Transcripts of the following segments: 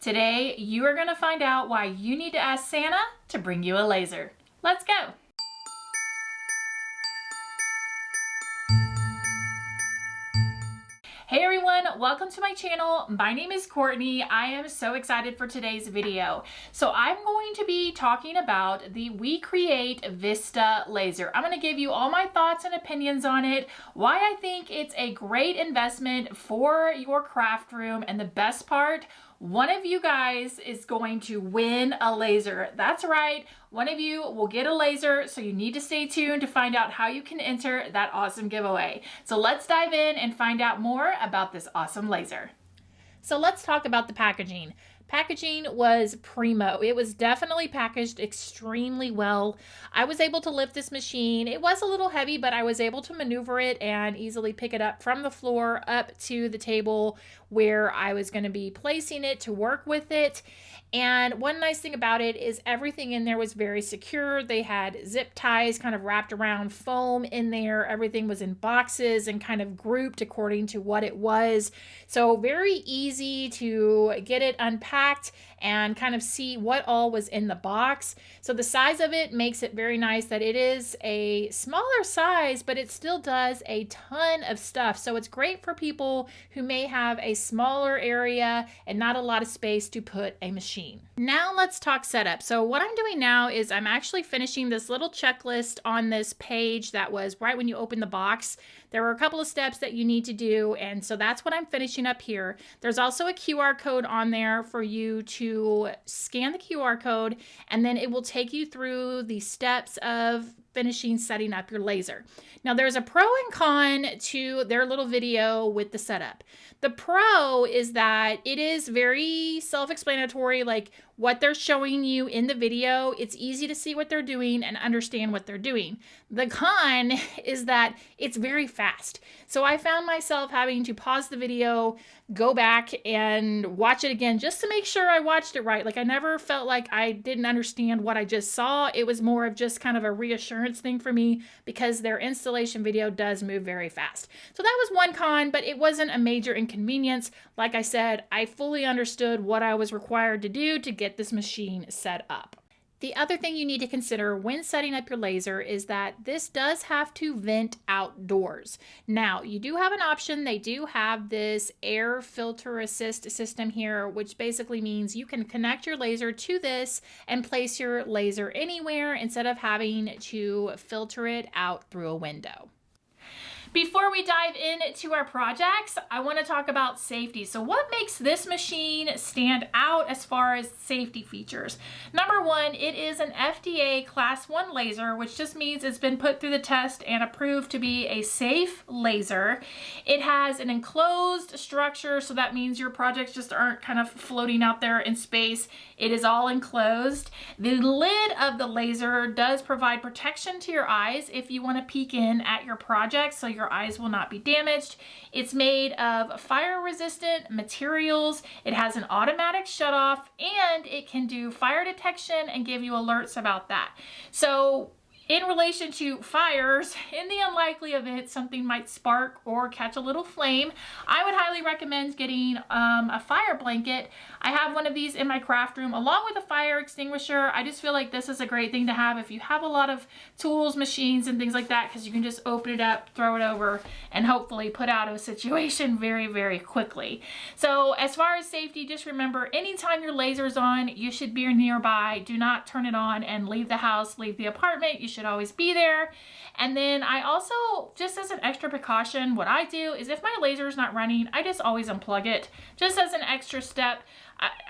Today, you are going to find out why you need to ask Santa to bring you a laser. Let's go. Hey everyone, welcome to my channel. My name is Courtney. I am so excited for today's video. So I'm going to be talking about the WeCreat Vista Laser. I'm going to give you all my thoughts and opinions on it, why I think it's a great investment for your craft room, and the best part, one of you guys is going to win a laser. That's right, one of you will get a laser, so you need to stay tuned to find out how you can enter that awesome giveaway. So let's dive in and find out more about this awesome laser. So let's talk about the packaging. Packaging was primo. It was definitely packaged extremely well. I was able to lift this machine. It was a little heavy, but I was able to maneuver it and easily pick it up from the floor up to the table where I was going to be placing it to work with it. And one nice thing about it is everything in there was very secure. They had zip ties kind of wrapped around foam in there. Everything was in boxes and kind of grouped according to what it was. So very easy to get it unpacked and kind of see what all was in the box. So the size of it makes it very nice that it is a smaller size, but it still does a ton of stuff. So it's great for people who may have a smaller area and not a lot of space to put a machine. Now let's talk setup. So what I'm doing now is I'm actually finishing this little checklist on this page that was right when you open the box. There were a couple of steps that you need to do, and so that's what I'm finishing up here. There's also a QR code on there for you to scan the QR code, and then it will take you through the steps of finishing setting up your laser. Now there's a pro and con to their little video with the setup. The pro is that it is very self-explanatory, like what they're showing you in the video. It's easy to see what they're doing and understand what they're doing. The con is that it's very fast. So I found myself having to pause the video, go back and watch it again just to make sure I watched it right. Like I never felt like I didn't understand what I just saw. It was more of just kind of a reassurance thing for me because their installation video does move very fast. So that was one con, but it wasn't a major inconvenience. Like I said, I fully understood what I was required to do to get this machine set up. The other thing you need to consider when setting up your laser is that this does have to vent outdoors. Now, you do have an option. They do have this air filter assist system here, which basically means you can connect your laser to this and place your laser anywhere instead of having to filter it out through a window. Before we dive into our projects, I want to talk about safety. So what makes this machine stand out as far as safety features? Number one, it is an FDA Class 1 laser, which just means it's been put through the test and approved to be a safe laser. It has an enclosed structure, so that means your projects just aren't kind of floating out there in space. It is all enclosed. The lid of the laser does provide protection to your eyes if you want to peek in at your project, so your eyes will not be damaged. It's made of fire-resistant materials. It has an automatic shutoff, and it can do fire detection and give you alerts about that. So in relation to fires, in the unlikely event something might spark or catch a little flame, I would highly recommend getting a fire blanket. I have one of these in my craft room along with a fire extinguisher. I just feel like this is a great thing to have if you have a lot of tools, machines, and things like that, because you can just open it up, throw it over, and hopefully put out of a situation very, very quickly. So as far as safety, just remember, anytime your laser's on, you should be nearby. Do not turn it on and leave the house, leave the apartment. You should always be there. And then I also, just as an extra precaution, what I do is if my laser is not running, I just always unplug it, just as an extra step.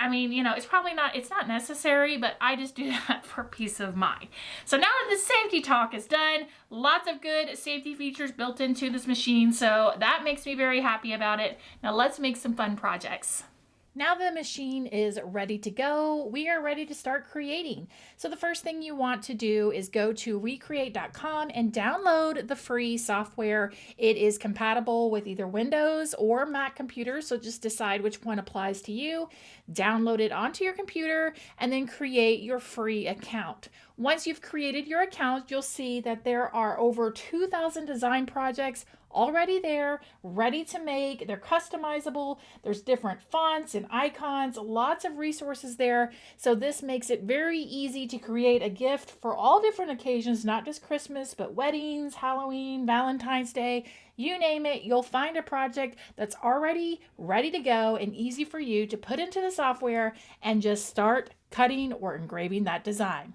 I mean, you know, it's not necessary, but I just do that for peace of mind. So now that the safety talk is done, lots of good safety features built into this machine, so that makes me very happy about it. Now let's make some fun projects. Now the machine is ready to go. We are ready to start creating. So the first thing you want to do is go to WeCreat.com and download the free software. It is compatible with either Windows or Mac computers, so just decide which one applies to you. Download it onto your computer and then create your free account. Once you've created your account, you'll see that there are over 2,000 design projects already there, ready to make. They're customizable. There's different fonts and icons, lots of resources there. So this makes it very easy to create a gift for all different occasions, not just Christmas, but weddings, Halloween, Valentine's Day, you name it. You'll find a project that's already ready to go and easy for you to put into the software and just start cutting or engraving that design.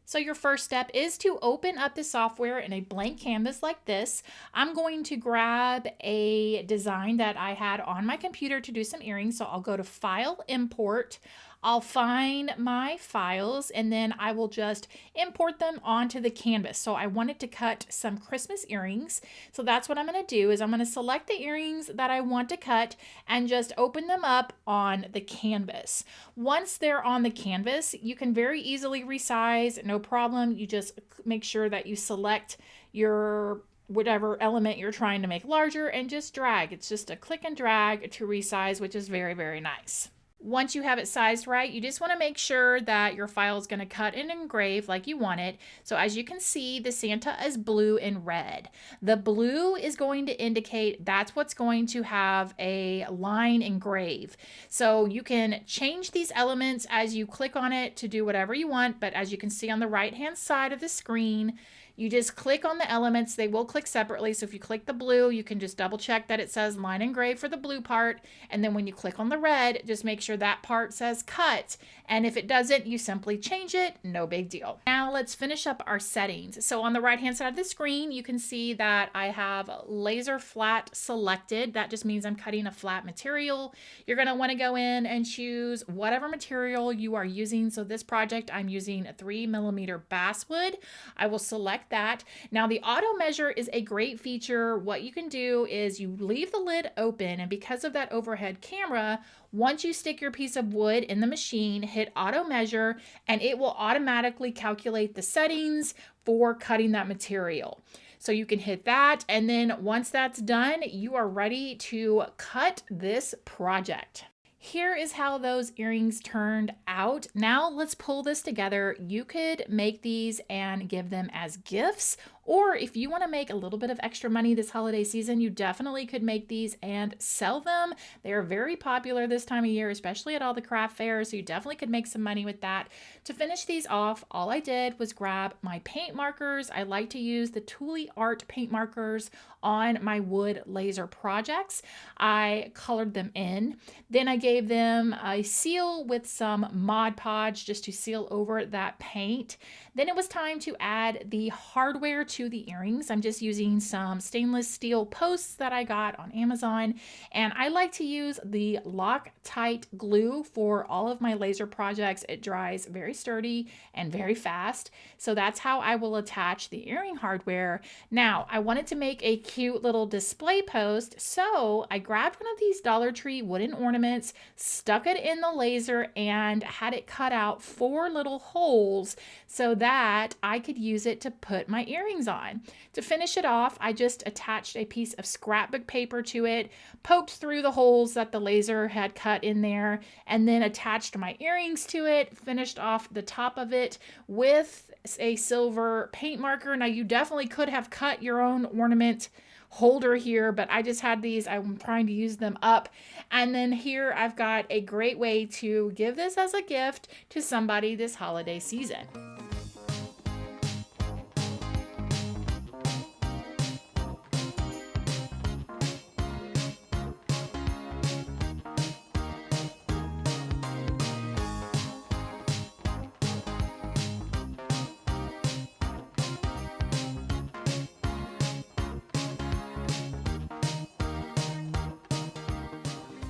So your first step is to open up the software in a blank canvas like this. I'm going to grab a design that I had on my computer to do some earrings. So I'll go to File, Import. I'll find my files and then I will just import them onto the canvas. So I wanted to cut some Christmas earrings. So that's what I'm going to do is I'm going to select the earrings that I want to cut and just open them up on the canvas. Once they're on the canvas, you can very easily resize, no problem. You just make sure that you select your whatever element you're trying to make larger and just drag. It's just a click and drag to resize, which is very, very nice. Once you have it sized right, you just want to make sure that your file is going to cut and engrave like you want it. So as you can see, the Santa is blue and red. The blue is going to indicate that's what's going to have a line engrave. So you can change these elements as you click on it to do whatever you want. But as you can see on the right-hand side of the screen, you just click on the elements. They will click separately. So if you click the blue, you can just double check that it says line engrave for the blue part. And then when you click on the red, just make sure that part says cut. And if it doesn't, you simply change it. No big deal. Now let's finish up our settings. So on the right-hand side of the screen, you can see that I have laser flat selected. That just means I'm cutting a flat material. You're going to want to go in and choose whatever material you are using. So this project, I'm using a 3mm basswood. I will select that. Now the auto measure is a great feature. What you can do is you leave the lid open, and because of that overhead camera, once you stick your piece of wood in the machine, hit auto measure and it will automatically calculate the settings for cutting that material. So you can hit that, and then once that's done, you are ready to cut this project. Here is how those earrings turned out. Now let's pull this together. You could make these and give them as gifts, or if you want to make a little bit of extra money this holiday season, you definitely could make these and sell them. They are very popular this time of year, especially at all the craft fairs, so you definitely could make some money with that. To finish these off, all I did was grab my paint markers. I like to use the Thule Art paint markers on my wood laser projects. I colored them in. Then I gave them a seal with some Mod Podge just to seal over that paint. Then it was time to add the hardware to the earrings. I'm just using some stainless steel posts that I got on Amazon, and I like to use the Loctite glue for all of my laser projects. It dries very sturdy and very fast, so that's how I will attach the earring hardware. Now, I wanted to make a cute little display post, so I grabbed one of these Dollar Tree wooden ornaments, stuck it in the laser, and had it cut out 4 little holes so that I could use it to put my earrings on. To finish it off, I just attached a piece of scrapbook paper to it, poked through the holes that the laser had cut in there, and then attached my earrings to it, finished off the top of it with a silver paint marker. Now you definitely could have cut your own ornament holder here, but I just had these. I'm trying to use them up. And then here I've got a great way to give this as a gift to somebody this holiday season.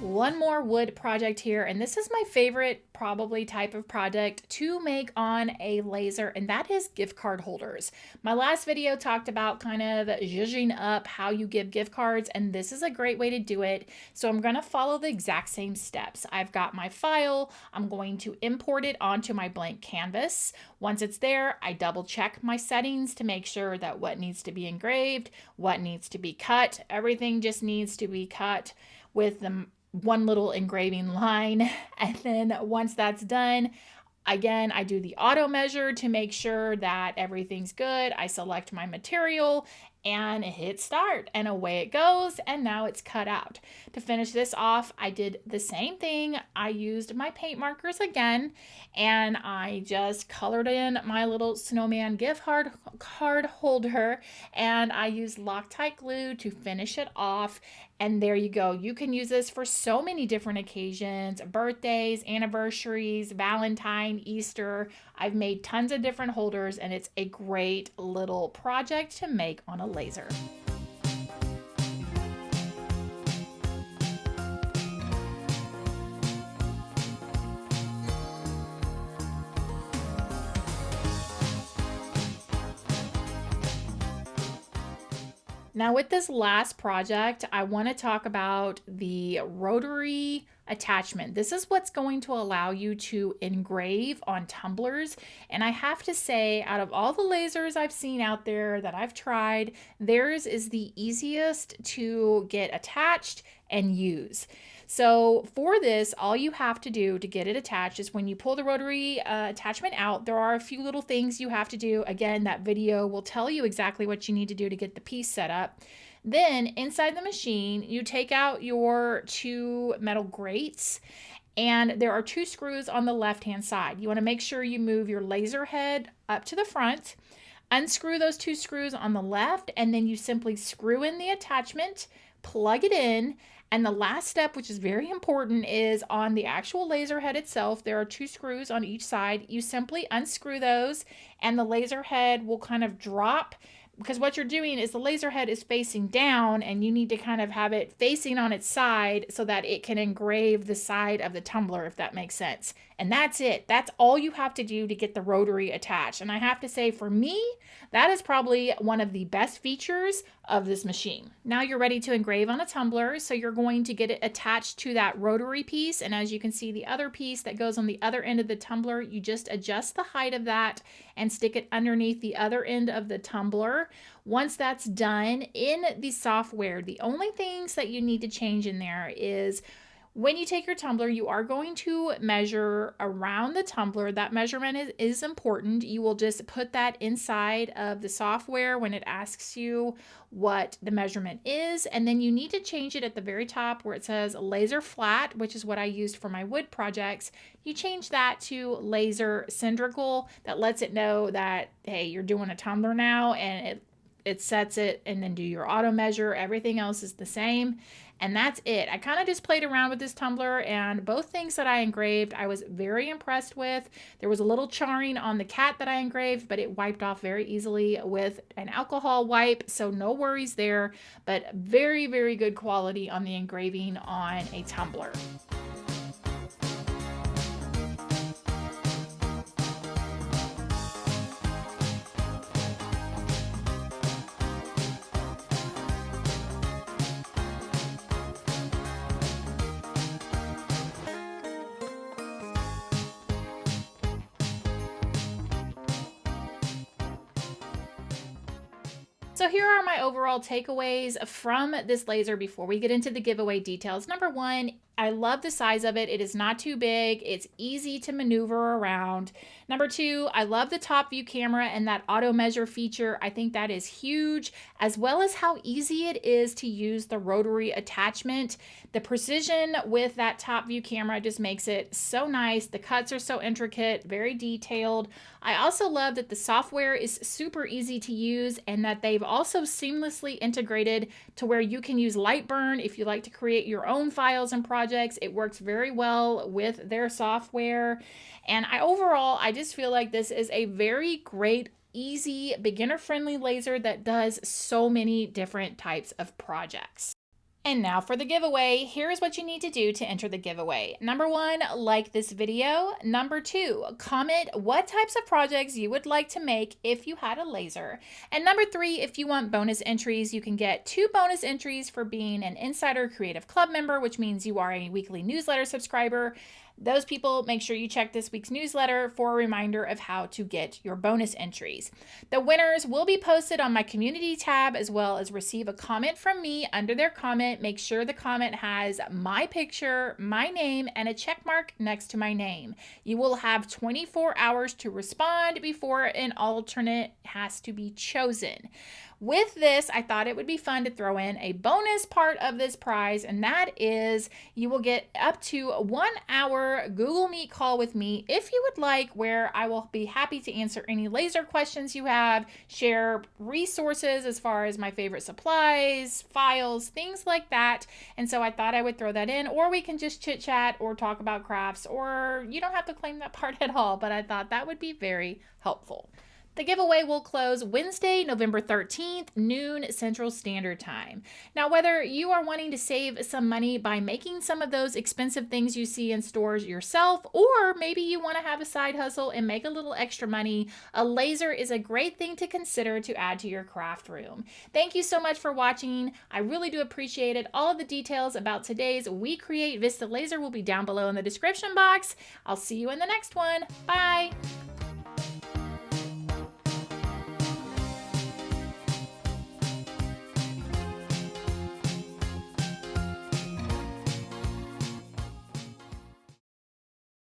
One more wood project here, and this is my favorite probably type of project to make on a laser, and that is gift card holders. My last video talked about kind of zhuzhing up how you give gift cards, and this is a great way to do it. So I'm going to follow the exact same steps. I've got my file. I'm going to import it onto my blank canvas. Once it's there, I double check my settings to make sure that what needs to be engraved, what needs to be cut, everything just needs to be cut with the one little engraving line. And then once that's done, again, I do the auto measure to make sure that everything's good. I select my material and hit start, and away it goes, and now it's cut out. To finish this off, I did the same thing. I used my paint markers again, and I just colored in my little snowman gift card holder, and I used Loctite glue to finish it off. And there you go. You can use this for so many different occasions: birthdays, anniversaries, Valentine, Easter. I've made tons of different holders, and it's a great little project to make on a laser. Now with this last project, I want to talk about the rotary attachment. This is what's going to allow you to engrave on tumblers. And I have to say, out of all the lasers I've seen out there that I've tried, theirs is the easiest to get attached and use. So for this, all you have to do to get it attached is when you pull the rotary attachment out, there are a few little things you have to do. Again, that video will tell you exactly what you need to do to get the piece set up. Then inside the machine, you take out your 2 metal grates, and there are 2 screws on the left-hand side. You want to make sure you move your laser head up to the front, unscrew those 2 screws on the left, and then you simply screw in the attachment, plug it in. And the last step, which is very important, is on the actual laser head itself. There are 2 screws on each side. You simply unscrew those, and the laser head will kind of drop, because what you're doing is the laser head is facing down, and you need to kind of have it facing on its side so that it can engrave the side of the tumbler, if that makes sense. And that's it. That's all you have to do to get the rotary attached. And I have to say, for me, that is probably one of the best features of this machine. Now you're ready to engrave on a tumbler, so you're going to get it attached to that rotary piece. And as you can see, the other piece that goes on the other end of the tumbler, you just adjust the height of that and stick it underneath the other end of the tumbler. Once that's done, in the software, the only things that you need to change in there is when you take your tumbler, you are going to measure around the tumbler. That measurement is important. You will just put that inside of the software when it asks you what the measurement is. And then you need to change it at the very top where it says laser flat, which is what I used for my wood projects. You change that to laser cylindrical. That lets it know that, hey, you're doing a tumbler now, and it sets it, and then do your auto measure. Everything else is the same. And that's it. I kind of just played around with this tumbler, and both things that I engraved, I was very impressed with. There was a little charring on the cat that I engraved, but it wiped off very easily with an alcohol wipe, so no worries there. But very, very good quality on the engraving on a tumbler. So here are my overall takeaways from this laser before we get into the giveaway details. Number 1, I love the size of it. It is not too big. It's easy to maneuver around. Number 2, I love the top view camera and that auto measure feature. I think that is huge, as well as how easy it is to use the rotary attachment. The precision with that top view camera just makes it so nice. The cuts are so intricate, very detailed. I also love that the software is super easy to use, and that they've also seamlessly integrated to where you can use Lightburn if you like to create your own files and projects. It works very well with their software. And overall, I just feel like this is a very great, easy, beginner-friendly laser that does so many different types of projects. And now for the giveaway. Here's what you need to do to enter the giveaway. Number 1, like this video. Number 2, comment what types of projects you would like to make if you had a laser. And number 3, if you want bonus entries, you can get 2 bonus entries for being an Insider Creative Club member, which means you are a weekly newsletter subscriber. Those people, make sure you check this week's newsletter for a reminder of how to get your bonus entries. The winners will be posted on my community tab, as well as receive a comment from me under their comment. Make sure the comment has my picture, my name, and a check mark next to my name. You will have 24 hours to respond before an alternate has to be chosen. with this, I thought it would be fun to throw in a bonus part of this prize, and that is you will get up to 1 hour Google Meet call with me if you would like, where I will be happy to answer any laser questions you have, share resources as far as my favorite supplies, files, things like that. And so I thought I would throw that in, or we can just chit chat or talk about crafts, or you don't have to claim that part at all, but I thought that would be very helpful. The giveaway will close Wednesday, November 13th, noon Central Standard Time. Now, whether you are wanting to save some money by making some of those expensive things you see in stores yourself, or maybe you want to have a side hustle and make a little extra money, a laser is a great thing to consider to add to your craft room. Thank you so much for watching. I really do appreciate it. All of the details about today's WeCreat Vista Laser will be down below in the description box. I'll see you in the next one. Bye.